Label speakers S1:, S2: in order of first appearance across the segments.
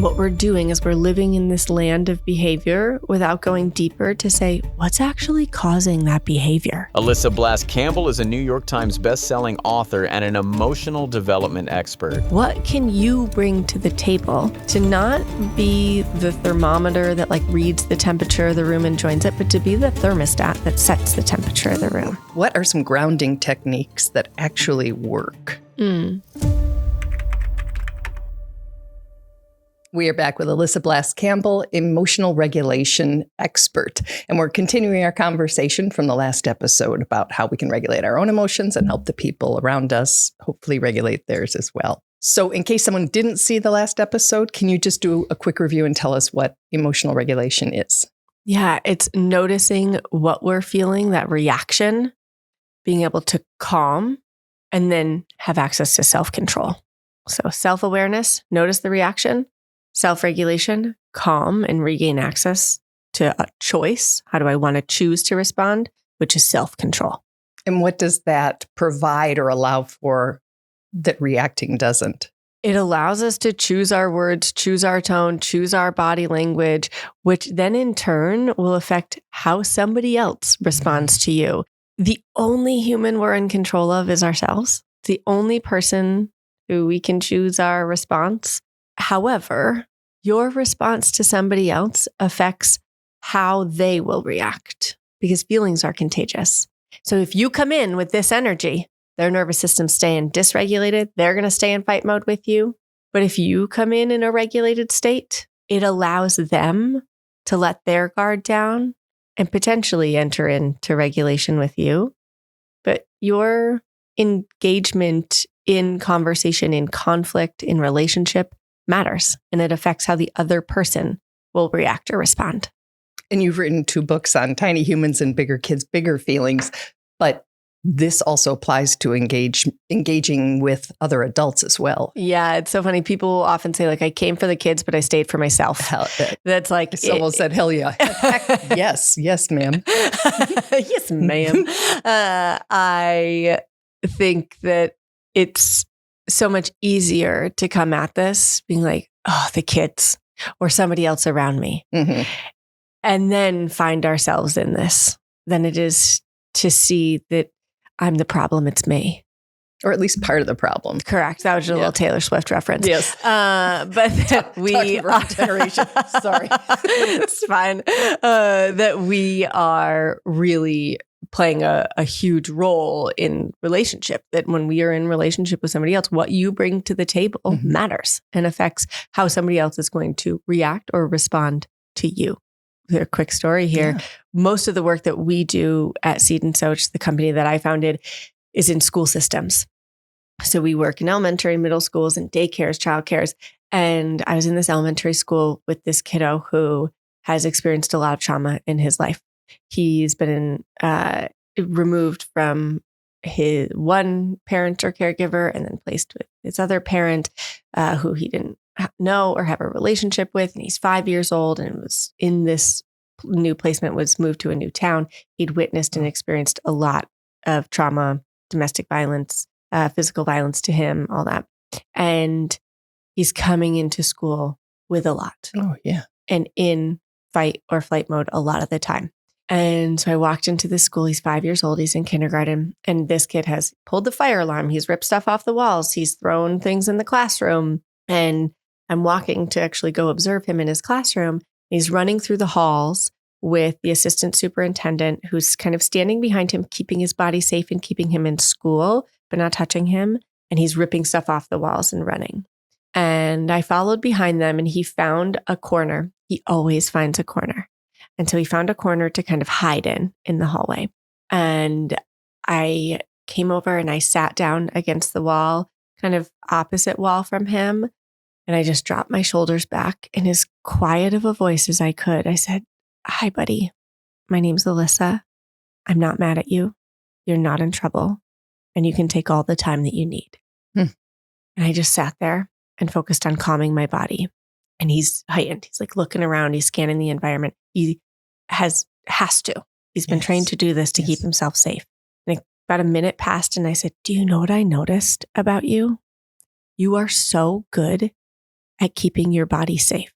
S1: what we're doing is we're living in this land of behavior without going deeper to say, what's actually causing that behavior?
S2: Alyssa Blask Campbell is a New York Times bestselling author and an emotional development expert.
S1: What can you bring to the table to not be the thermometer that reads the temperature of the room and joins it, but to be the thermostat that sets the temperature of the room?
S3: What are some grounding techniques that actually work? We are back with Alyssa Blask Campbell, emotional regulation expert. And we're continuing our conversation from the last episode about how we can regulate our own emotions and help the people around us hopefully regulate theirs as well. So in case someone didn't see the last episode, can you just do a quick review and tell us what emotional regulation is?
S1: Yeah, it's noticing what we're feeling, that reaction, being able to calm, and then have access to self-control. So self-awareness, notice the reaction. Self-regulation, calm and regain access to a choice. How do I want to choose to respond? Which is self-control.
S3: And what does that provide or allow for that reacting doesn't?
S1: It allows us to choose our words, choose our tone, choose our body language, which then in turn will affect how somebody else responds to you. The only human we're in control of is ourselves. The only person who we can choose our response. However, your response to somebody else affects how they will react because feelings are contagious. So if you come in with this energy, their nervous system's staying dysregulated, they're going to stay in fight mode with you. But if you come in a regulated state, it allows them to let their guard down and potentially enter into regulation with you. But your engagement in conversation, in conflict, in relationship matters, and it affects how the other person will react or respond.
S3: And you've written 2 books on tiny humans and bigger kids, bigger feelings, but this also applies to engaging with other adults as well.
S1: Yeah, it's so funny. People often say, I came for the kids, but I stayed for myself. That's
S3: someone said, hell yeah. Heck, yes, ma'am.
S1: Yes, ma'am. I think that it's so much easier to come at this being like, oh, the kids or somebody else around me.
S3: Mm-hmm.
S1: And then find ourselves in this than it is to see that I'm the problem, it's me.
S3: Or at least part of the problem.
S1: Correct. That was a little Taylor Swift reference.
S3: Yes.
S1: But that we are
S3: generation. Sorry.
S1: It's fine. That we are really playing a huge role in relationship, that when we are in relationship with somebody else, what you bring to the table matters and affects how somebody else is going to react or respond to you. A quick story here. Yeah. Most of the work that we do at Seed and Soch, the company that I founded, is in school systems. So we work in elementary, middle schools, and daycares, childcares. And I was in this elementary school with this kiddo who has experienced a lot of trauma in his life. He's been removed from his one parent or caregiver and then placed with his other parent who he didn't know or have a relationship with. And he's 5 years old and was in this new placement, was moved to a new town. He'd witnessed and experienced a lot of trauma, domestic violence, physical violence to him, all that. And he's coming into school with a lot.
S3: Oh, yeah.
S1: And in fight or flight mode a lot of the time. And so I walked into this school. He's 5 years old. He's in kindergarten. And this kid has pulled the fire alarm. He's ripped stuff off the walls. He's thrown things in the classroom. And I'm walking to actually go observe him in his classroom. He's running through the halls with the assistant superintendent who's kind of standing behind him, keeping his body safe and keeping him in school, but not touching him. And he's ripping stuff off the walls and running. And I followed behind them and he found a corner. He always finds a corner. And so he found a corner to kind of hide in the hallway. And I came over and I sat down against the wall, kind of opposite wall from him. And I just dropped my shoulders back in as quiet of a voice as I could. I said, "Hi, buddy. My name's Alyssa. I'm not mad at you. You're not in trouble. And you can take all the time that you need." And I just sat there and focused on calming my body. And he's heightened. He's like looking around. He's scanning the environment. He has to. He's been trained to do this to keep himself safe. And about a minute passed and I said, "Do you know what I noticed about you? You are so good at keeping your body safe.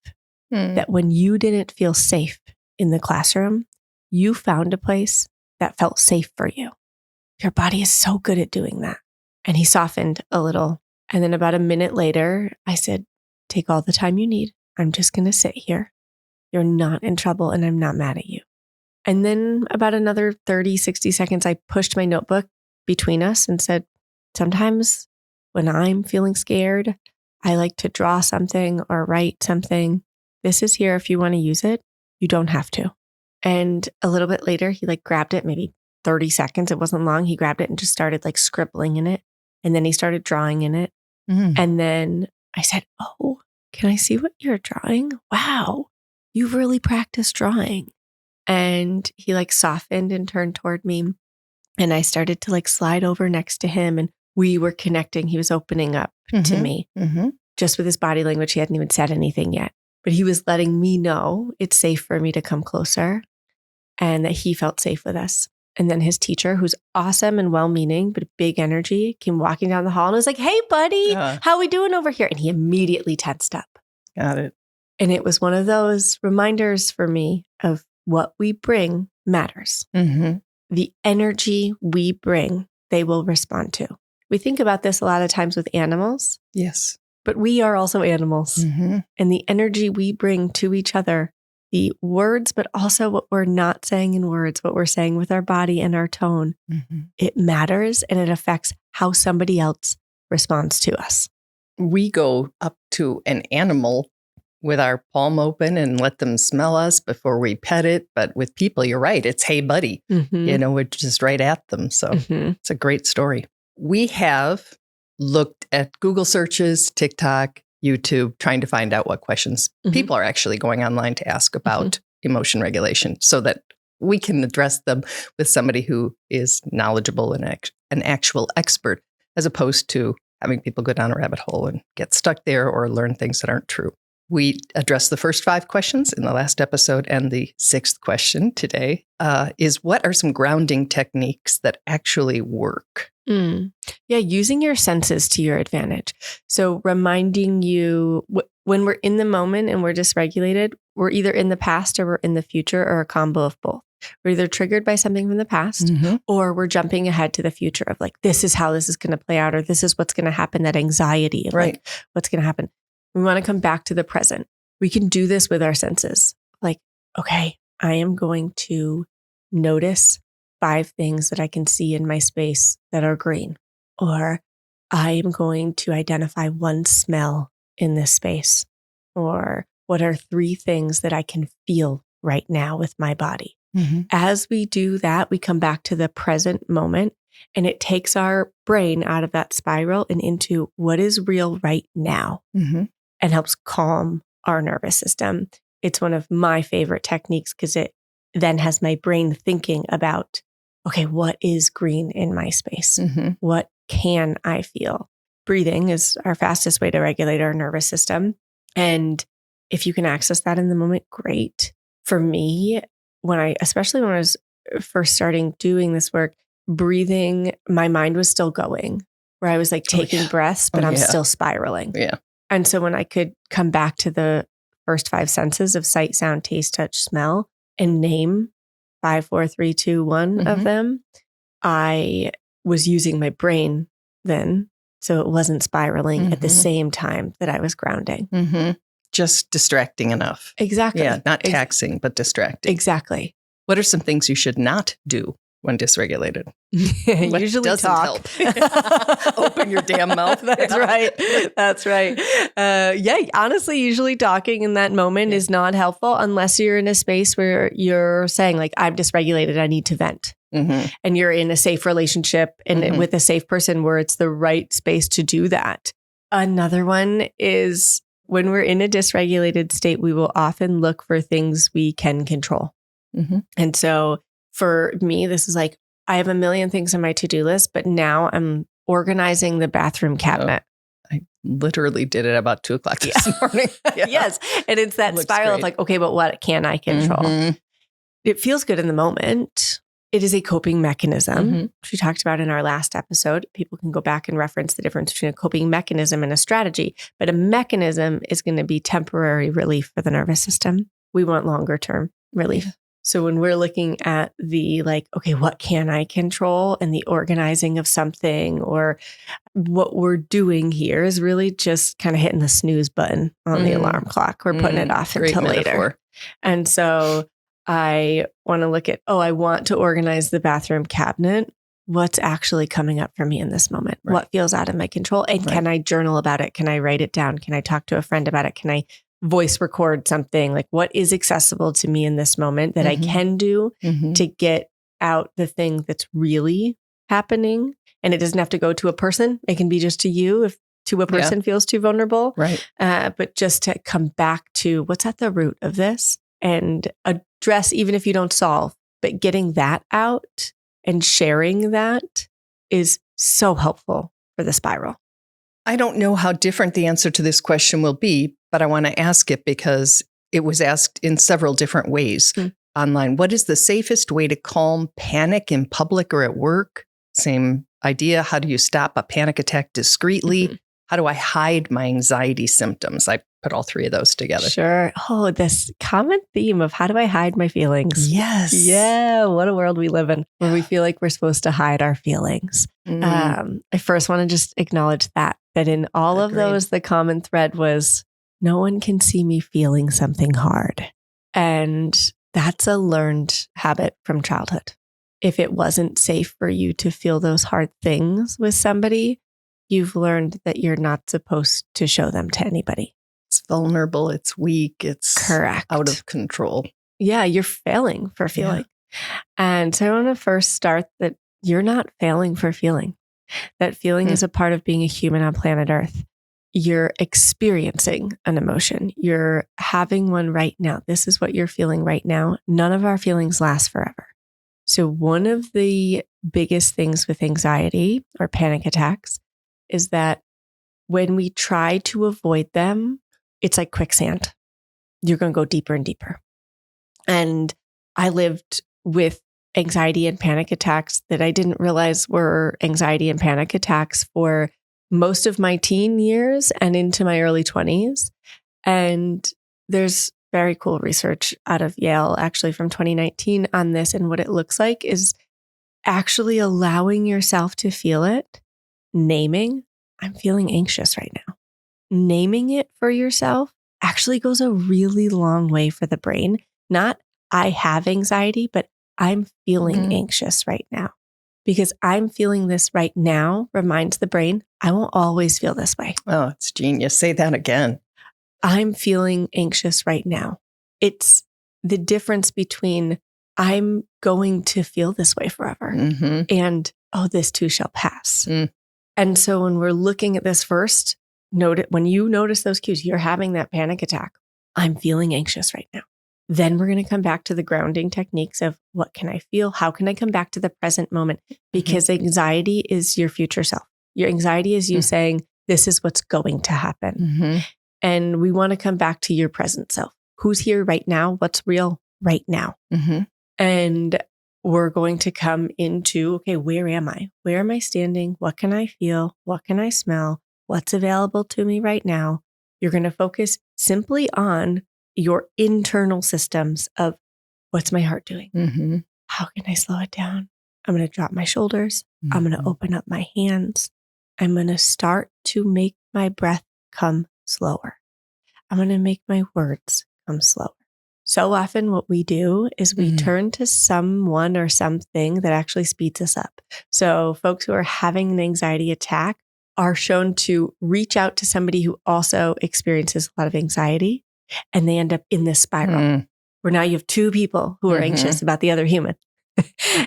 S1: That when you didn't feel safe in the classroom, you found a place that felt safe for you. Your body is so good at doing that. And he softened a little. And then about a minute later, I said, take all the time you need. I'm just going to sit here. You're not in trouble and I'm not mad at you. And then about another 30, 60 seconds, I pushed my notebook between us and said, sometimes when I'm feeling scared, I like to draw something or write something. This is here if you want to use it. You don't have to. And a little bit later, he grabbed it, maybe 30 seconds. It wasn't long. He grabbed it and just started scribbling in it. And then he started drawing in it. And then I said, oh, can I see what you're drawing? Wow, you've really practiced drawing. And he softened and turned toward me. And I started to slide over next to him. And we were connecting. He was opening up to me just with his body language. He hadn't even said anything yet. But he was letting me know it's safe for me to come closer and that he felt safe with us. And then his teacher, who's awesome and well-meaning, but big energy, came walking down the hall and was like, hey, buddy, how we doing over here? And he immediately tensed up.
S3: Got it.
S1: And it was one of those reminders for me of what we bring matters. The energy we bring, they will respond to. We think about this a lot of times with animals.
S3: Yes.
S1: But we are also animals. And the energy we bring to each other, the words, but also what we're not saying in words, what we're saying with our body and our tone, it matters and it affects how somebody else responds to us.
S3: We go up to an animal with our palm open and let them smell us before we pet it. But with people, you're right. It's, hey, buddy, we're just right at them. So it's a great story. We have looked at Google searches, TikTok, YouTube, trying to find out what questions people are actually going online to ask about emotion regulation so that we can address them with somebody who is knowledgeable and an actual expert, as opposed to having people go down a rabbit hole and get stuck there or learn things that aren't true. We addressed the first 5 questions in the last episode, and the 6th question today is, what are some grounding techniques that actually work?
S1: Yeah, using your senses to your advantage. So reminding you when we're in the moment and we're dysregulated, we're either in the past or we're in the future or a combo of both. We're either triggered by something from the past or we're jumping ahead to the future of this is how this is going to play out, or this is what's going to happen, that anxiety of what's going to happen. We want to come back to the present. We can do this with our senses. Okay, I am going to notice 5 things that I can see in my space that are green, or I am going to identify 1 smell in this space, or what are 3 things that I can feel right now with my body. As we do that, we come back to the present moment, and it takes our brain out of that spiral and into what is real right now. And helps calm our nervous system. It's one of my favorite techniques because it then has my brain thinking about, okay, what is green in my space? What can I feel? Breathing is our fastest way to regulate our nervous system. And if you can access that in the moment, great. For me, especially when I was first starting doing this work, breathing, my mind was still going, where I was taking breaths, but I'm still spiraling. And so when I could come back to the first 5 senses of sight, sound, taste, touch, smell, and name 5, 4, 3, 2, 1 of them, I was using my brain then. So it wasn't spiraling at the same time that I was grounding.
S3: Just distracting enough.
S1: Exactly.
S3: Yeah, not taxing, but distracting.
S1: Exactly.
S3: What are some things you should not do when dysregulated?
S1: Usually talk.
S3: Open your damn mouth.
S1: That's right. That's right. Honestly, usually talking in that moment is not helpful unless you're in a space where you're saying I'm dysregulated, I need to vent. And you're in a safe relationship and with a safe person where it's the right space to do that. Another one is when we're in a dysregulated state, we will often look for things we can control. And so for me, this is I have a million things on my to-do list, but now I'm organizing the bathroom cabinet.
S3: I literally did it about 2:00 this morning.
S1: Yes. And it's that spiral of okay, but what can I control? It feels good in the moment. It is a coping mechanism,
S3: Mhm.
S1: which we talked about in our last episode. People can go back and reference the difference between a coping mechanism and a strategy. But a mechanism is going to be temporary relief for the nervous system. We want longer term relief.
S3: Yeah.
S1: So when we're looking at the okay, what can I control, and the organizing of something, or what we're doing here is really just kind of hitting the snooze button on the alarm clock. We're putting it off
S3: Great
S1: until
S3: metaphor.
S1: later. And so I want to look at, I want to organize the bathroom cabinet. What's actually coming up for me in this moment?
S3: Right.
S1: What feels out of my control? And can I journal about it? Can I write it down? Can I talk to a friend about it? Can I voice record something? What is accessible to me in this moment that I can do to get out the thing that's really happening? And it doesn't have to go to a person. It can be just to you if to a person feels too vulnerable.
S3: Right.
S1: But just to come back to what's at the root of this and address, even if you don't solve, but getting that out and sharing that is so helpful for the spiral.
S3: I don't know how different the answer to this question will be, but I want to ask it because it was asked in several different ways online. What is the safest way to calm panic in public or at work? Same idea. How do you stop a panic attack discreetly? How do I hide my anxiety symptoms? I put all three of those together.
S1: Sure. Oh, this common theme of how do I hide my feelings?
S3: Yes.
S1: Yeah. What a world we live in where we feel like we're supposed to hide our feelings. I first want to just acknowledge that in all of those, the common thread was no one can see me feeling something hard. And that's a learned habit from childhood. If it wasn't safe for you to feel those hard things with somebody, you've learned that you're not supposed to show them to anybody.
S3: It's vulnerable. It's weak. It's
S1: correct.
S3: Out of control.
S1: Yeah, you're failing for feeling. And so I want to first start that you're not failing for feeling. That feeling is a part of being a human on planet Earth. You're experiencing an emotion. You're having one right now. This is what you're feeling right now. None of our feelings last forever. So one of the biggest things with anxiety or panic attacks is that when we try to avoid them, it's like quicksand. You're going to go deeper and deeper. And I lived with anxiety and panic attacks that I didn't realize were anxiety and panic attacks for most of my teen years and into my early 20s. And there's very cool research out of Yale, actually from 2019 on this. And what it looks like is actually allowing yourself to feel it, naming, I'm feeling anxious right now. Naming it for yourself actually goes a really long way for the brain. Not I have anxiety, but I'm feeling anxious right now. Because I'm feeling this right now reminds the brain, I won't always feel this way.
S3: Oh, it's genius. Say that again.
S1: I'm feeling anxious right now. It's the difference between I'm going to feel this way forever and, this too shall pass. And so when we're looking at this first, when you notice those cues, you're having that panic attack. I'm feeling anxious right now. Then we're going to come back to the grounding techniques of what can I feel? How can I come back to the present moment? Because anxiety is your future self. Your anxiety is you saying, this is what's going to happen. And we want to come back to your present self. Who's here right now? What's real right now? And we're going to come into, okay, where am I? Where am I standing? What can I feel? What can I smell? What's available to me right now? You're going to focus simply on your internal systems of what's my heart doing? How can I slow it down? I'm going to drop my shoulders. I'm going to open up my hands. I'm going to start to make my breath come slower. I'm going to make my words come slower. So often what we do is we turn to someone or something that actually speeds us up. So folks who are having an anxiety attack are shown to reach out to somebody who also experiences a lot of anxiety. And they end up in this spiral where now you have two people who are anxious about the other human.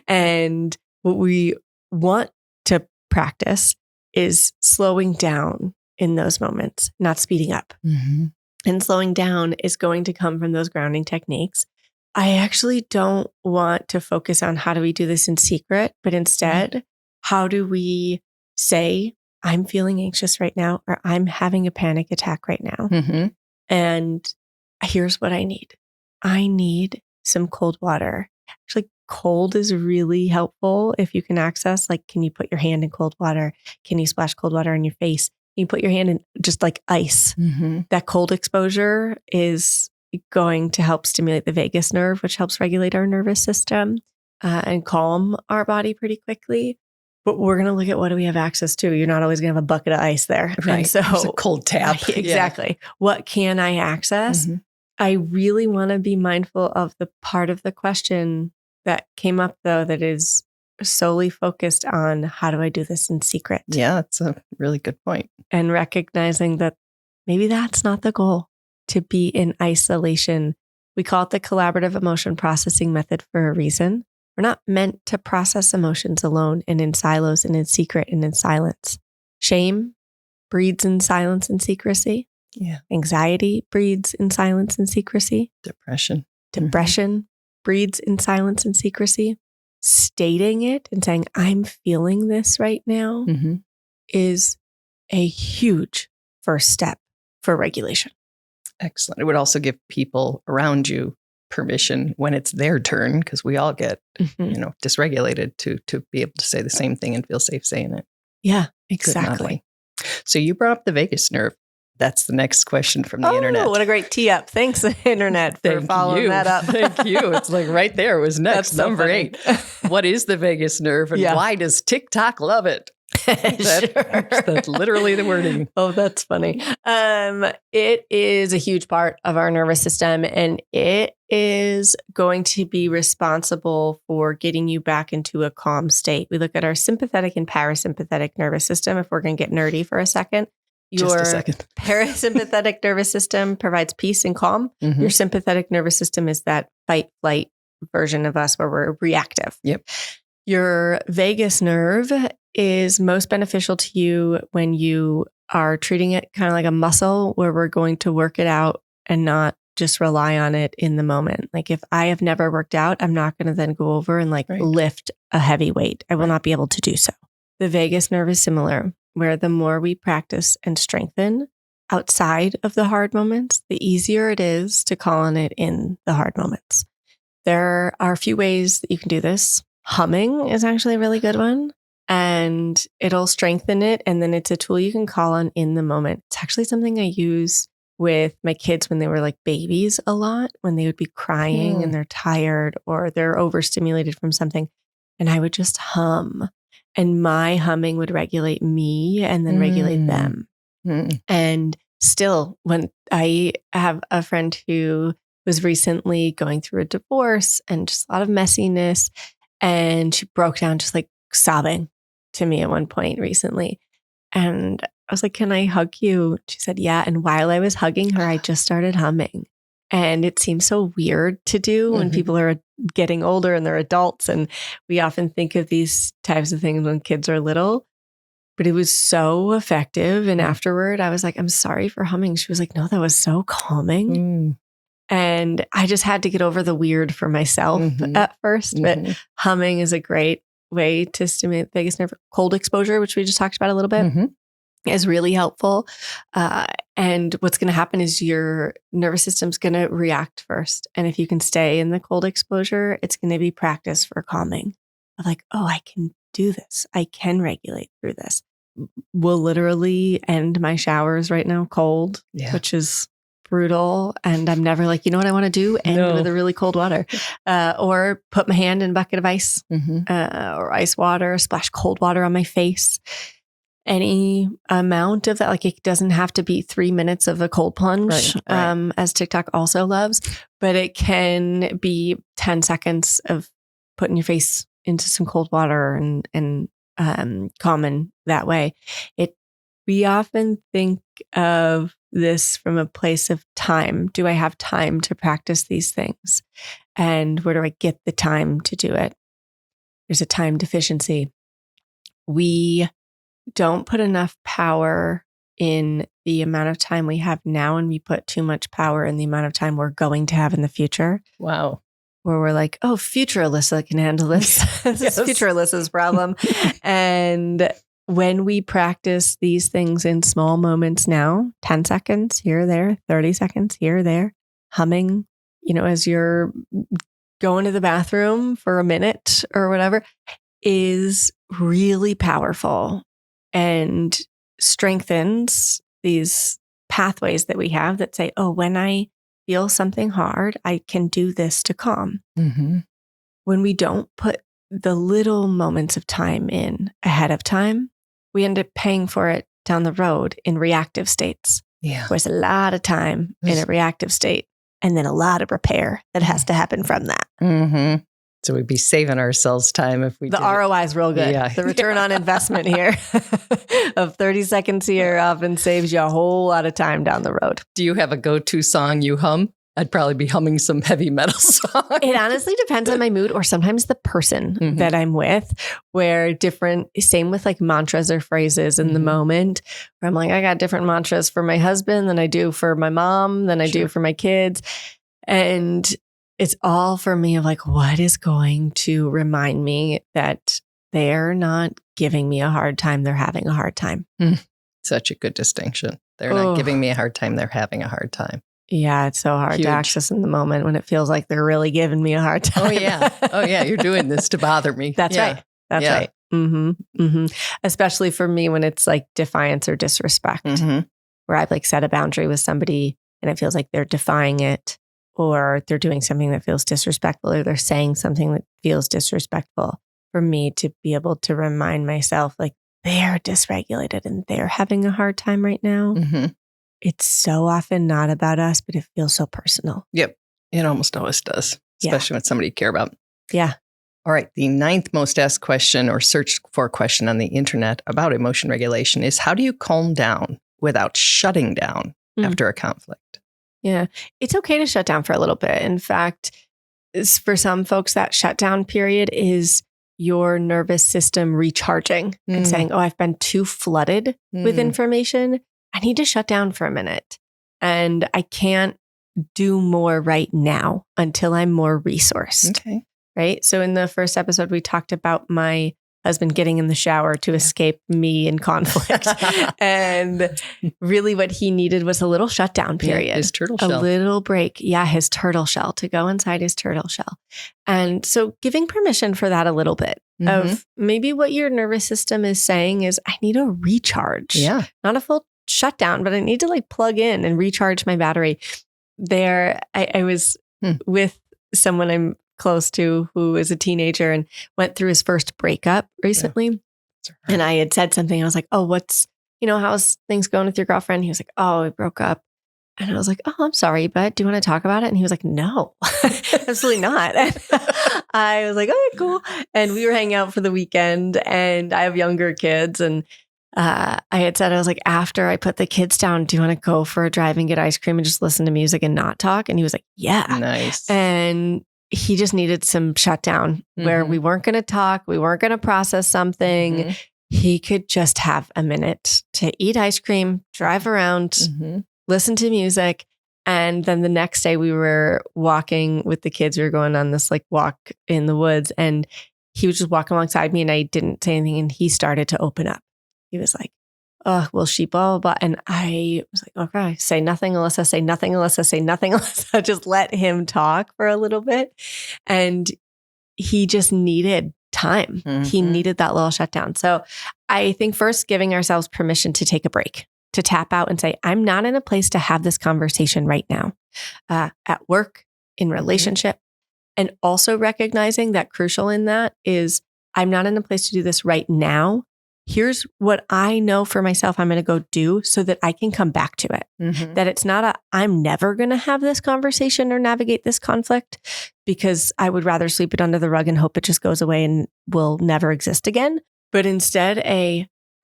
S1: And what we want to practice is slowing down in those moments, not speeding up. And slowing down is going to come from those grounding techniques. I actually don't want to focus on how do we do this in secret, but instead, how do we say, I'm feeling anxious right now, or I'm having a panic attack right now. And here's what I need. I need some cold water. Actually, cold is really helpful if you can access, like, can you put your hand in cold water? Can you splash cold water on your face? Can you put your hand in just like ice?
S3: Mm-hmm.
S1: That cold exposure is going to help stimulate the vagus nerve, which helps regulate our nervous system and calm our body pretty quickly. But we're going to look at what do we have access to. You're not always going to have a bucket of ice there.
S3: Right.
S1: And so
S3: There's a cold tap.
S1: Exactly. Yeah. What can I access?
S3: Mm-hmm.
S1: I really want to be mindful of the part of the question that came up, though, that is solely focused on how do I do this in secret?
S3: Yeah, that's a really good point.
S1: And recognizing that maybe that's not the goal, to be in isolation. We call it the collaborative emotion processing method for a reason. We're not meant to process emotions alone and in silos and in secret and in silence. Shame breeds in silence and secrecy.
S3: Yeah.
S1: Anxiety breeds in silence and secrecy.
S3: Depression
S1: Breeds in silence and secrecy. Stating it and saying, I'm feeling this right now,
S3: Mm-hmm.
S1: is a huge first step for regulation.
S3: Excellent. It would also give people around you permission when it's their turn, because we all get, dysregulated, to be able to say the same thing and feel safe saying it.
S1: Yeah, exactly.
S3: So you brought up the vagus nerve. That's the next question from the internet.
S1: What a great tee up. Thanks, internet, for following that up.
S3: Thank you. It's like right there was next.
S1: That's so
S3: Number
S1: funny.
S3: 8. What is the vagus nerve and why does TikTok love it? That's literally the wording.
S1: Oh, that's funny. It is a huge part of our nervous system, and it is going to be responsible for getting you back into a calm state. We look at our sympathetic and parasympathetic nervous system. If we're going to get nerdy for a second, your parasympathetic nervous system provides peace and calm.
S3: Mm-hmm.
S1: Your sympathetic nervous system is that fight, flight version of us where we're reactive.
S3: Yep.
S1: Your vagus nerve is most beneficial to you when you are treating it kind of like a muscle, where we're going to work it out and not just rely on it in the moment. Like if I have never worked out, I'm not going to then go over and lift a heavy weight. I will not be able to do so. The vagus nerve is similar, where the more we practice and strengthen outside of the hard moments, the easier it is to call on it in the hard moments. There are a few ways that you can do this. Humming is actually a really good one, and it'll strengthen it. And then it's a tool you can call on in the moment. It's actually something I use with my kids when they were like babies a lot, when they would be crying and they're tired or they're overstimulated from something. And I would just hum, and my humming would regulate me and then regulate them. And still, when I have a friend who was recently going through a divorce and just a lot of messiness, and she broke down just like sobbing to me at one point recently. And I was like, can I hug you? She said, yeah. And while I was hugging her, I just started humming. And it seems so weird to do when people are getting older and they're adults. And we often think of these types of things when kids are little. But it was so effective. And afterward, I was like, I'm sorry for humming. She was like, no, that was so calming. And I just had to get over the weird for myself at first. But humming is a great way to stimulate the vagus nerve. Cold exposure, which we just talked about a little bit, is really helpful. And what's going to happen is your nervous system's going to react first. And if you can stay in the cold exposure, it's going to be practice for calming. Of like, oh, I can do this. I can regulate through this. We'll literally end my showers right now cold, which is brutal. And I'm never like, you know what I want to do? End with a really cold water. Or put my hand in a bucket of ice or ice water, splash cold water on my face. Any amount of that, like it doesn't have to be 3 minutes of a cold plunge, as TikTok also loves, but it can be 10 seconds of putting your face into some cold water and calming that way. We often think of this from a place of time. Do I have time to practice these things? And where do I get the time to do it? There's a time deficiency. We don't put enough power in the amount of time we have now, and we put too much power in the amount of time we're going to have in the future.
S3: Wow.
S1: Where we're like, oh, future Alyssa can handle this. This is future Alyssa's problem. And when we practice these things in small moments now, 10 seconds here or there, 30 seconds here or there, humming, as you're going to the bathroom for a minute or whatever is really powerful and strengthens these pathways that we have that say, oh, when I feel something hard, I can do this to calm.
S3: Mm-hmm.
S1: When we don't put the little moments of time in ahead of time, we end up paying for it down the road in reactive states.
S3: Yeah.
S1: There's a lot of time in a reactive state and then a lot of repair that has to happen from that.
S3: Mm-hmm. So we'd be saving ourselves time if we
S1: The ROI is real good.
S3: Yeah.
S1: The return on investment here of 30 seconds here often saves you a whole lot of time down the road.
S3: Do you have a go-to song you hum? I'd probably be humming some heavy metal song.
S1: It honestly depends on my mood or sometimes the person that I'm with, where same with like mantras or phrases in the moment, where I'm like, I got different mantras for my husband than I do for my mom, than I do for my kids. And it's all for me of like, what is going to remind me that they're not giving me a hard time, they're having a hard time.
S3: Such a good distinction. They're not giving me a hard time, they're having a hard time.
S1: Yeah, it's so hard to access in the moment when it feels like they're really giving me a hard time.
S3: Oh yeah, you're doing this to bother me.
S1: That's right. That's right. Mm-hmm. Mm-hmm. Especially for me when it's like defiance or disrespect, where I've like set a boundary with somebody and it feels like they're defying it, or they're doing something that feels disrespectful, or they're saying something that feels disrespectful. For me to be able to remind myself, like, they're dysregulated and they're having a hard time right now. It's so often not about us, but it feels so personal.
S3: Yep. It almost always does, especially when somebody you care about.
S1: Yeah.
S3: All right. The 9th most asked question or searched for question on the internet about emotion regulation is, how do you calm down without shutting down after a conflict?
S1: Yeah. It's okay to shut down for a little bit. In fact, for some folks, that shutdown period is your nervous system recharging and saying, oh, I've been too flooded with information. I need to shut down for a minute. And I can't do more right now until I'm more resourced.
S3: Okay.
S1: Right. So in the first episode, we talked about my husband getting in the shower to escape me in conflict. And really what he needed was a little shutdown period.
S3: His turtle shell.
S1: A little break. Yeah, his turtle shell, to go inside his turtle shell. And so giving permission for that a little bit of maybe what your nervous system is saying is, I need a recharge.
S3: Yeah.
S1: Not a full shutdown, but I need to like plug in and recharge my battery. I was with someone I'm close to who is a teenager and went through his first breakup recently. And I had said something. I was like, oh, how's things going with your girlfriend? He was like, oh, we broke up. And I was like, oh, I'm sorry, but do you want to talk about it? And he was like, no, absolutely not. And I was like, okay, cool. And we were hanging out for the weekend, and I have younger kids. And I had said, I was like, after I put the kids down, do you want to go for a drive and get ice cream and just listen to music and not talk? And he was like, yeah.
S3: Nice.
S1: And he just needed some shutdown where we weren't going to talk. We weren't going to process something. He could just have a minute to eat ice cream, drive around, listen to music. And then the next day we were walking with the kids. We were going on this like walk in the woods, and he was just walking alongside me, and I didn't say anything. And he started to open up. He was like, oh, well, she blah, blah, blah. And I was like, okay, say nothing, Alyssa, say nothing, Alyssa, say nothing, Alyssa. Just let him talk for a little bit. And he just needed time. He needed that little shutdown. So I think first giving ourselves permission to take a break, to tap out and say, I'm not in a place to have this conversation right now, at work, in relationship. And also recognizing that crucial in that is, I'm not in a place to do this right now. Here's what I know for myself I'm going to go do so that I can come back to it. That it's not I'm never going to have this conversation or navigate this conflict, because I would rather sweep it under the rug and hope it just goes away and will never exist again. But instead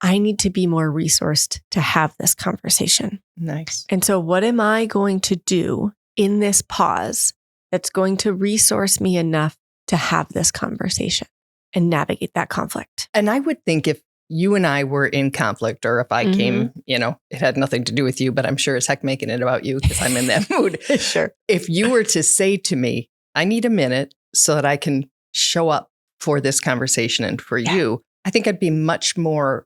S1: I need to be more resourced to have this conversation.
S3: Nice.
S1: And so what am I going to do in this pause that's going to resource me enough to have this conversation and navigate that conflict?
S3: And I would think if you and I were in conflict, or if I came, it had nothing to do with you, but I'm sure as heck making it about you because I'm in that mood.
S1: Sure.
S3: If you were to say to me, I need a minute so that I can show up for this conversation and for you, I think I'd be much more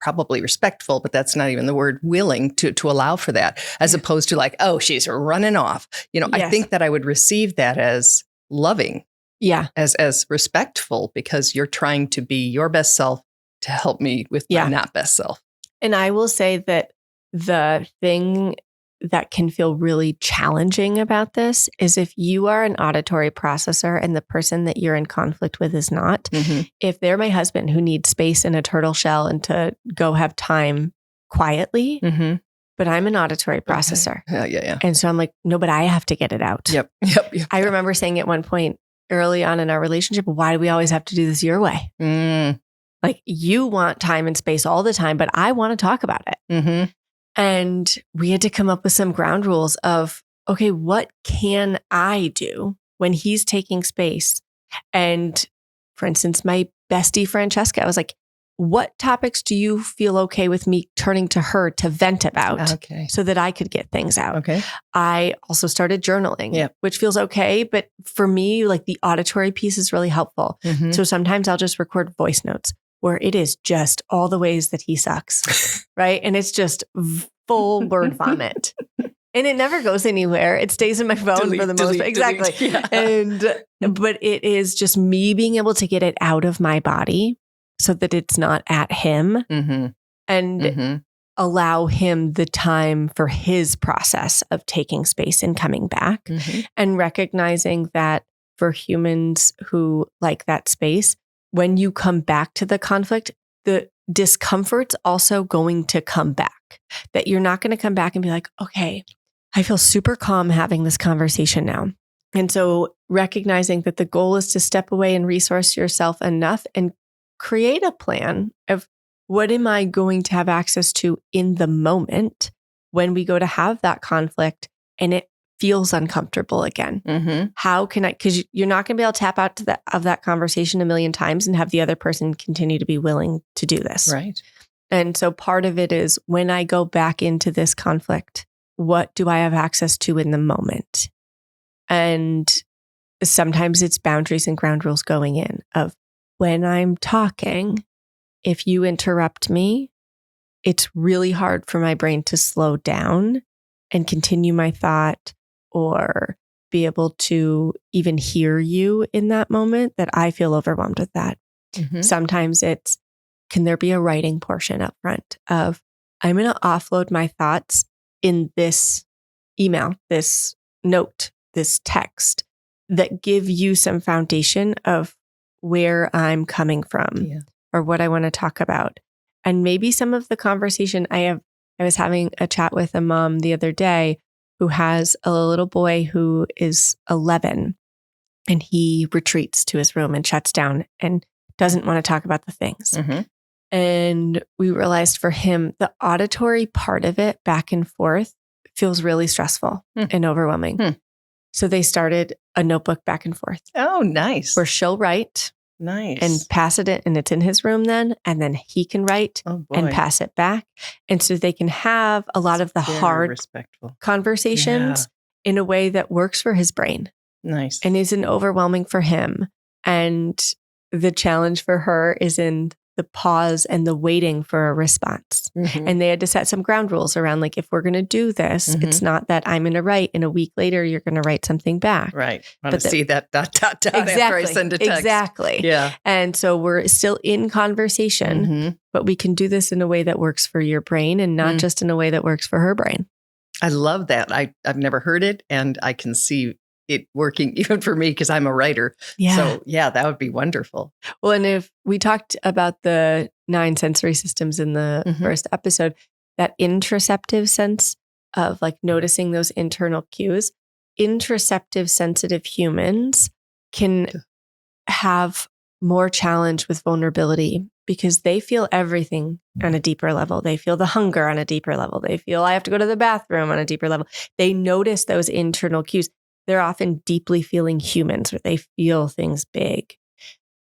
S3: probably respectful, but that's not even the word, willing to allow for that, as opposed to like, oh, she's running off. I
S1: Yes.
S3: think that I would receive that as loving,
S1: Yeah.
S3: as respectful, because you're trying to be your best self to help me with my not best self.
S1: And I will say that the thing that can feel really challenging about this is if you are an auditory processor and the person that you're in conflict with is not, if they're my husband who needs space in a turtle shell and to go have time quietly, but I'm an auditory processor.
S3: Yeah.
S1: And so I'm like, no, but I have to get it out.
S3: Yep.
S1: I remember saying at one point early on in our relationship, why do we always have to do this your way? Like, you want time and space all the time, but I want to talk about it. And we had to come up with some ground rules of, okay, what can I do when he's taking space? And for instance, my bestie Francesca, I was like, what topics do you feel okay with me turning to her to vent about so that I could get things out? I also started journaling, which feels okay. But for me, like, the auditory piece is really helpful. So sometimes I'll just record voice notes where it is just all the ways that he sucks, right? And it's just full word vomit. And it never goes anywhere. It stays in my phone for the most part. Exactly. But it is just me being able to get it out of my body so that it's not at him and allow him the time for his process of taking space and coming back, and recognizing that for humans who like that space, when you come back to the conflict, the discomfort's also going to come back. That you're not going to come back and be like, okay, I feel super calm having this conversation now. And so recognizing that the goal is to step away and resource yourself enough and create a plan of what am I going to have access to in the moment when we go to have that conflict and it feels uncomfortable again. How can I, because you're not going to be able to tap out to that conversation a million times and have the other person continue to be willing to do this.
S3: Right.
S1: And so part of it is, when I go back into this conflict, what do I have access to in the moment? And sometimes it's boundaries and ground rules going in of, when I'm talking, if you interrupt me, it's really hard for my brain to slow down and continue my thought or be able to even hear you in that moment, that I feel overwhelmed with that. Sometimes it's, can there be a writing portion up front of, I'm going to offload my thoughts in this email, this note, this text that give you some foundation of where I'm coming from or what I want to talk about. And maybe some of the conversation I was having a chat with a mom the other day who has a little boy who is 11, and he retreats to his room and shuts down and doesn't want to talk about the things. And we realized for him, the auditory part of it back and forth feels really stressful and overwhelming. So they started a notebook back and forth.
S3: Oh, nice.
S1: Where she'll write and pass it in, and it's in his room then, and then he can write and pass it back. And so they can have a lot of the hard conversations in a way that works for his brain.
S3: Nice.
S1: And isn't overwhelming for him. And the challenge for her is in the pause and the waiting for a response. And they had to set some ground rules around, like, if we're going to do this, it's not that I'm going to write and a week later you're going to write something back.
S3: Right. I want to see that ... after I send a text.
S1: Exactly.
S3: Yeah.
S1: And so we're still in conversation, but we can do this in a way that works for your brain and not just in a way that works for her brain.
S3: I love that. I've never heard it, and I can see it working even for me because I'm a writer. So that would be wonderful.
S1: Well, and if we talked about the 9 sensory systems in the first episode, that interoceptive sense of like noticing those internal cues, interoceptive sensitive humans can have more challenge with vulnerability because they feel everything on a deeper level. They feel the hunger on a deeper level. They feel I have to go to the bathroom on a deeper level. They notice those internal cues. They're often deeply feeling humans where they feel things big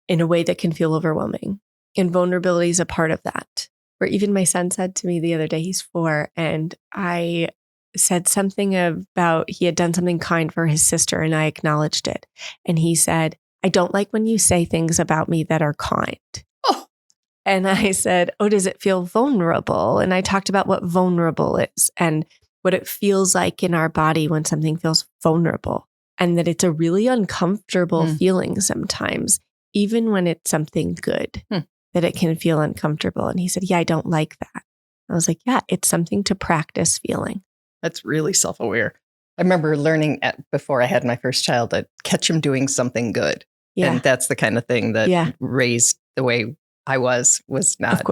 S1: in a way that can feel overwhelming. And vulnerability is a part of that. Where even my son said to me the other day, he's 4, and I said something about he had done something kind for his sister and I acknowledged it. And he said, I don't like when you say things about me that are kind.
S3: Oh,
S1: And I said, oh, does it feel vulnerable? And I talked about what vulnerable is and what it feels like in our body when something feels vulnerable, and that it's a really uncomfortable feeling sometimes, even when it's something good, that it can feel uncomfortable. And he said, yeah, I don't like that. I was like, yeah, it's something to practice feeling.
S3: That's really self-aware. I remember learning before I had my first child to catch him doing something good.
S1: Yeah.
S3: And that's the kind of thing that raised the way I was not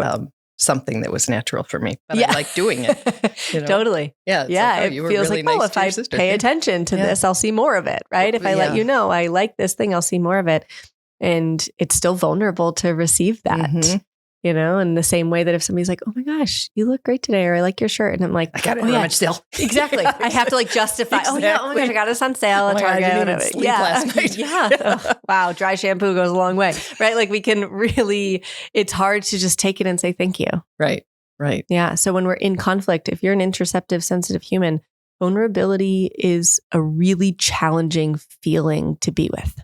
S3: something that was natural for me. But I like doing it.
S1: Totally.
S3: Yeah.
S1: It feels really like, if I pay attention to this, I'll see more of it, right? If I let you know I like this thing, I'll see more of it. And it's still vulnerable to receive that. In the same way that if somebody's like, oh my gosh, you look great today, or I like your shirt. And I'm like,
S3: I got it on much sale.
S1: Exactly. I have to justify, oh my gosh, I got this on sale at Target.
S3: I didn't even sleep last night.
S1: Oh, wow. Dry shampoo goes a long way, right? Like we can really, it's hard to just take it and say, thank you.
S3: Right.
S1: Yeah. So when we're in conflict, if you're an introspective, sensitive human, vulnerability is a really challenging feeling to be with.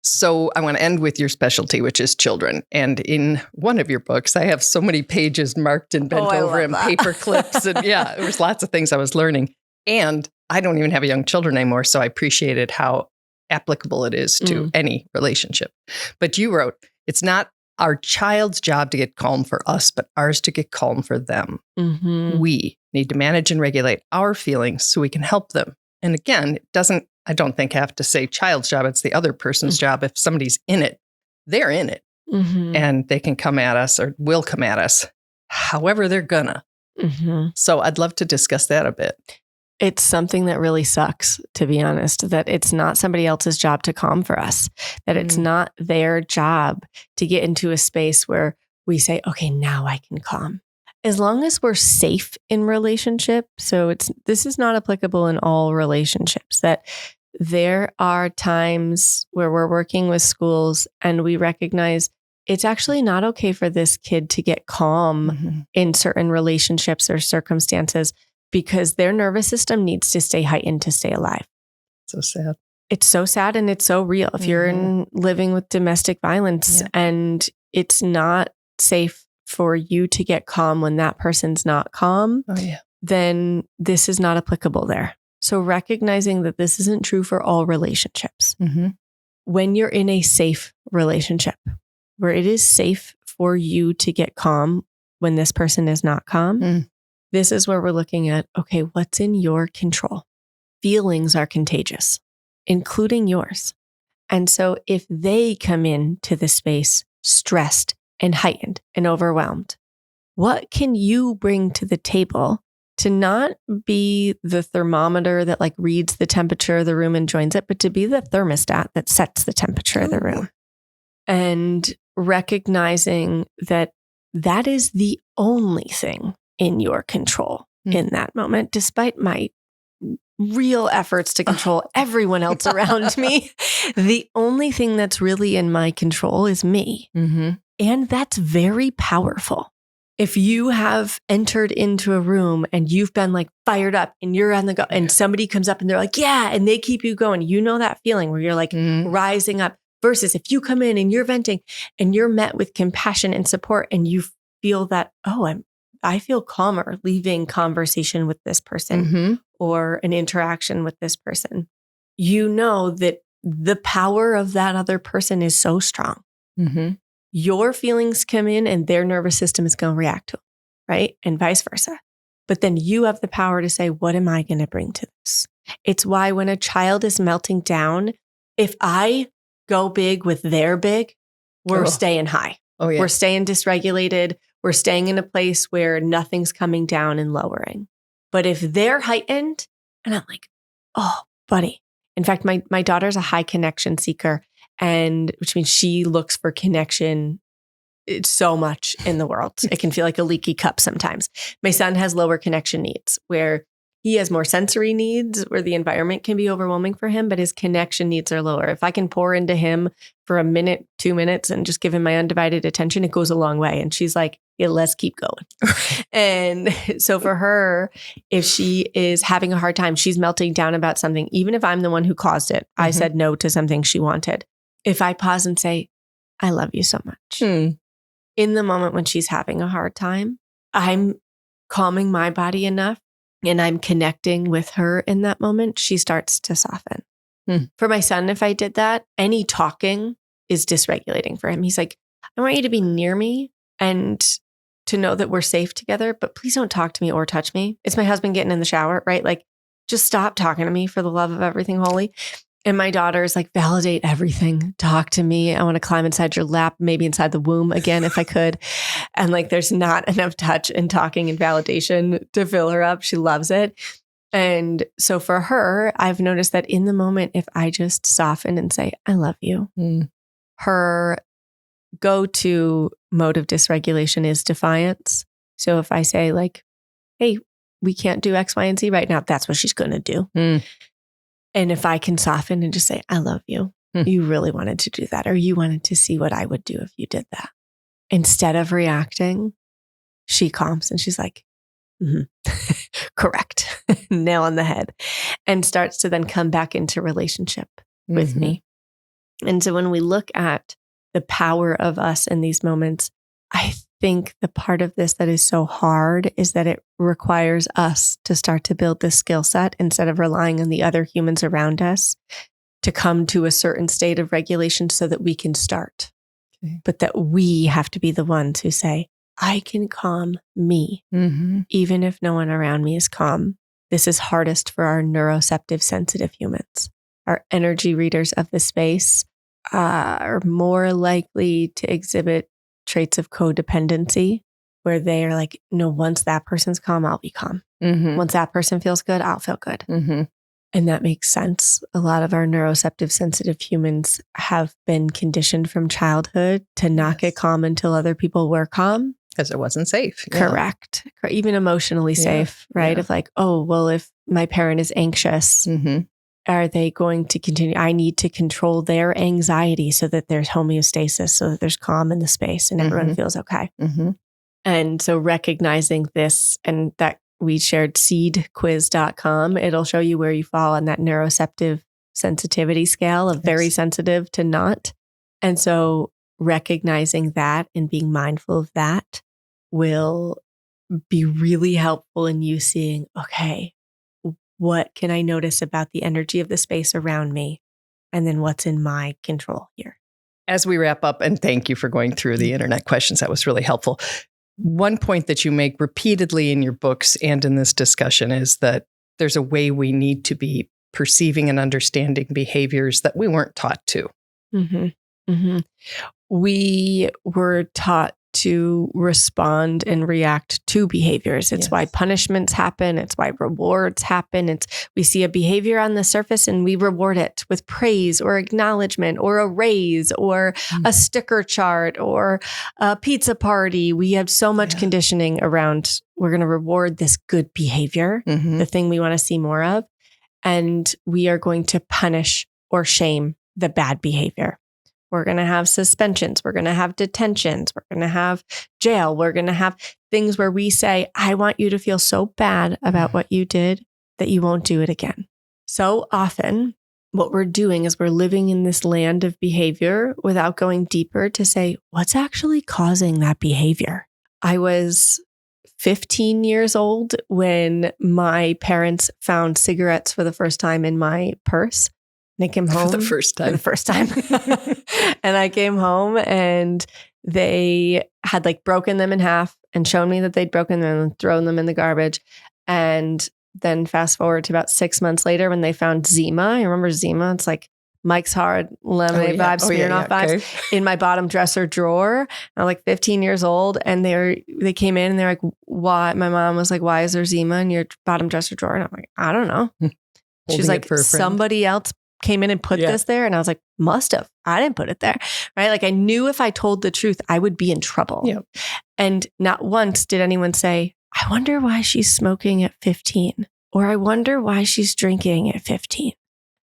S3: So I want to end with your specialty, which is children. And in one of your books, I have so many pages marked and bent over and paper clips. And there was lots of things I was learning. And I don't even have young children anymore. So I appreciated how applicable it is to any relationship. But you wrote, it's not our child's job to get calm for us, but ours to get calm for them. We need to manage and regulate our feelings so we can help them. And again, it doesn't, I don't think, have to say child's job. It's the other person's job. If somebody's in it, they're in it. And they can come at us or will come at us however they're gonna. So I'd love to discuss that a bit.
S1: It's something that really sucks, to be honest, that it's not somebody else's job to calm for us, that it's not their job to get into a space where we say, okay, now I can calm. As long as we're safe in relationship, so this is not applicable in all relationships, that there are times where we're working with schools and we recognize it's actually not okay for this kid to get calm in certain relationships or circumstances because their nervous system needs to stay heightened to stay alive.
S3: So sad.
S1: It's so sad and it's so real. If you're living with domestic violence and it's not safe for you to get calm when that person's not calm, then this is not applicable there. So recognizing that this isn't true for all relationships. When you're in a safe relationship where it is safe for you to get calm when this person is not calm, this is where we're looking at, okay, what's in your control? Feelings are contagious, including yours. And so if they come into the space stressed and heightened and overwhelmed, what can you bring to the table to not be the thermometer that like reads the temperature of the room and joins it, but to be the thermostat that sets the temperature of the room? And recognizing that that is the only thing in your control in that moment, despite my real efforts to control everyone else around me. The only thing that's really in my control is me. And that's very powerful. If you have entered into a room and you've been like fired up and you're on the go and somebody comes up and they're like, yeah, and they keep you going, you know, that feeling where you're like rising up, versus if you come in and you're venting and you're met with compassion and support and you feel that, oh, I feel calmer leaving conversation with this person or an interaction with this person. You know that the power of that other person is so strong. Your feelings come in and their nervous system is going to react to them, right? And vice versa. But then you have the power to say, what am I going to bring to this? It's why when a child is melting down, if I go big with their big, we're staying high. We're staying dysregulated. We're staying in a place where nothing's coming down and lowering. But if they're heightened, and I'm like, oh, buddy. In fact, my daughter's a high connection seeker, and which means she looks for connection so much in the world. It can feel like a leaky cup sometimes. My son has lower connection needs, where he has more sensory needs, where the environment can be overwhelming for him, but his connection needs are lower. If I can pour into him for a minute, 2 minutes, and just give him my undivided attention, it goes a long way. And she's like, yeah, let's keep going. And so for her, if she is having a hard time, she's melting down about something, even if I'm the one who caused it, I said no to something she wanted. If I pause and say, I love you so much. in the moment when she's having a hard time, I'm calming my body enough and I'm connecting with her in that moment, she starts to soften. For my son, if I did that, any talking is dysregulating for him. He's like, I want you to be near me and to know that we're safe together, but please don't talk to me or touch me. It's my husband getting in the shower, right? Like, just stop talking to me for the love of everything holy. And my daughter's like, validate everything. Talk to me. I want to climb inside your lap, maybe inside the womb again, if I could. And like, there's not enough touch and talking and validation to fill her up. She loves it. And so for her, I've noticed that in the moment, if I just soften and say, I love you, her go-to mode of dysregulation is defiance. So if I say like, hey, we can't do X, Y, and Z right now, that's what she's going to do. And if I can soften and just say, I love you, you really wanted to do that, or you wanted to see what I would do if you did that. Instead of reacting, she calms and she's like, correct, nail on the head, and starts to then come back into relationship with me. And so when we look at the power of us in these moments, I think the part of this that is so hard is that it requires us to start to build this skill set instead of relying on the other humans around us to come to a certain state of regulation so that we can start. But that we have to be the ones who say, I can calm me, even if no one around me is calm. This is hardest for our neuroceptive, sensitive humans. Our energy readers of the space are more likely to exhibit traits of codependency, where they are like, no, once that person's calm, I'll be calm. Once that person feels good, I'll feel good. And that makes sense. A lot of our neuroceptive, sensitive humans have been conditioned from childhood to not get calm until other people were calm.
S3: Because it wasn't safe.
S1: Correct. Even emotionally safe, right? Of like, oh, well, if my parent is anxious, are they going to continue? I need to control their anxiety so that there's homeostasis, so that there's calm in the space and everyone feels okay. And so recognizing this, and that we shared seedquiz.com, it'll show you where you fall on that neuroceptive sensitivity scale of very sensitive to not. And so recognizing that and being mindful of that will be really helpful in you seeing, okay, what can I notice about the energy of the space around me? And then what's in my control here?
S3: As we wrap up, and thank you for going through the internet questions, that was really helpful. One point that you make repeatedly in your books and in this discussion is that there's a way we need to be perceiving and understanding behaviors that we weren't taught to.
S1: We were taught to respond and react to behaviors. It's why punishments happen. It's why rewards happen. We see a behavior on the surface and we reward it with praise or acknowledgement or a raise or a sticker chart or a pizza party. We have so much conditioning around, we're going to reward this good behavior, the thing we want to see more of. And we are going to punish or shame the bad behavior. We're going to have suspensions. We're going to have detentions. We're going to have jail. We're going to have things where we say, I want you to feel so bad about what you did that you won't do it again. So often what we're doing is we're living in this land of behavior without going deeper to say, what's actually causing that behavior? I was 15 years old when my parents found cigarettes for the first time in my purse. And I came home
S3: For the first time.
S1: And I came home and they had like broken them in half and shown me that they'd broken them and thrown them in the garbage. And then fast forward to about 6 months later when they found Zima. You remember Zima? It's like Mike's Hard Lemonade vibes, Smirnoff vibes in my bottom dresser drawer. I'm like 15 years old and they came in and they're like, why? My mom was like, why is there Zima in your bottom dresser drawer? And I'm like, I don't know. She's like, somebody else came in and put this there. And I was like, must have. I didn't put it there. Right. Like I knew if I told the truth, I would be in trouble. And not once did anyone say, I wonder why she's smoking at 15, or I wonder why she's drinking at 15.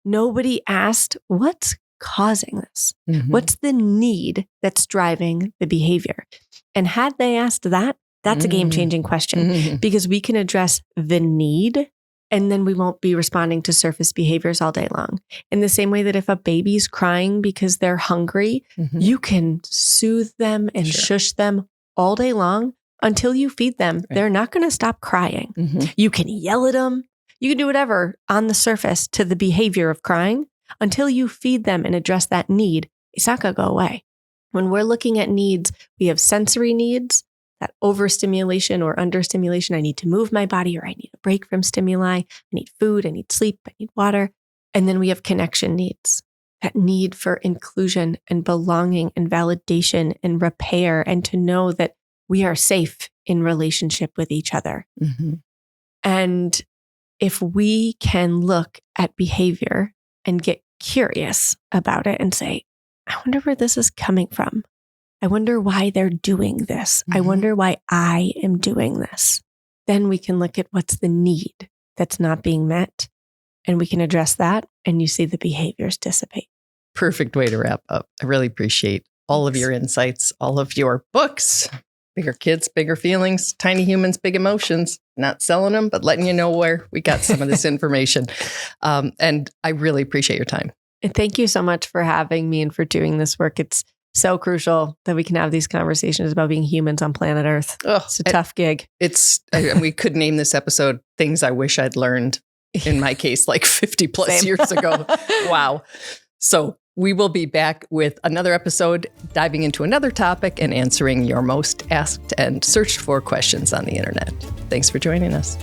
S1: Nobody asked, what's causing this? What's the need that's driving the behavior? And had they asked that, that's a game-changing question because we can address the need And then we won't be responding to surface behaviors all day long. In the same way that if a baby's crying because they're hungry, you can soothe them and shush them all day long until you feed them. Right. They're not going to stop crying. You can yell at them. You can do whatever on the surface to the behavior of crying until you feed them and address that need. It's not going to go away. When we're looking at needs, we have sensory needs, that overstimulation or understimulation. I need to move my body, or I need a break from stimuli. I need food, I need sleep, I need water. And then we have connection needs, that need for inclusion and belonging and validation and repair, and to know that we are safe in relationship with each other. And if we can look at behavior and get curious about it and say, I wonder where this is coming from. I wonder why they're doing this. I wonder why I am doing this. Then we can look at what's the need that's not being met, and we can address that, and you see the behaviors dissipate.
S3: Perfect way to wrap up. I really appreciate all of your insights, all of your books. Bigger Kids, Bigger Feelings, Tiny Humans, Big Emotions. Not selling them, but letting you know where we got some of this information. And I really appreciate your time.
S1: And thank you so much for having me and for doing this work. It's so crucial that we can have these conversations about being humans on planet Earth. It's a tough gig.
S3: We could name this episode Things I Wish I'd Learned, in my case, like 50 plus years ago. Wow. So we will be back with another episode, diving into another topic and answering your most asked and searched for questions on the internet. Thanks for joining us.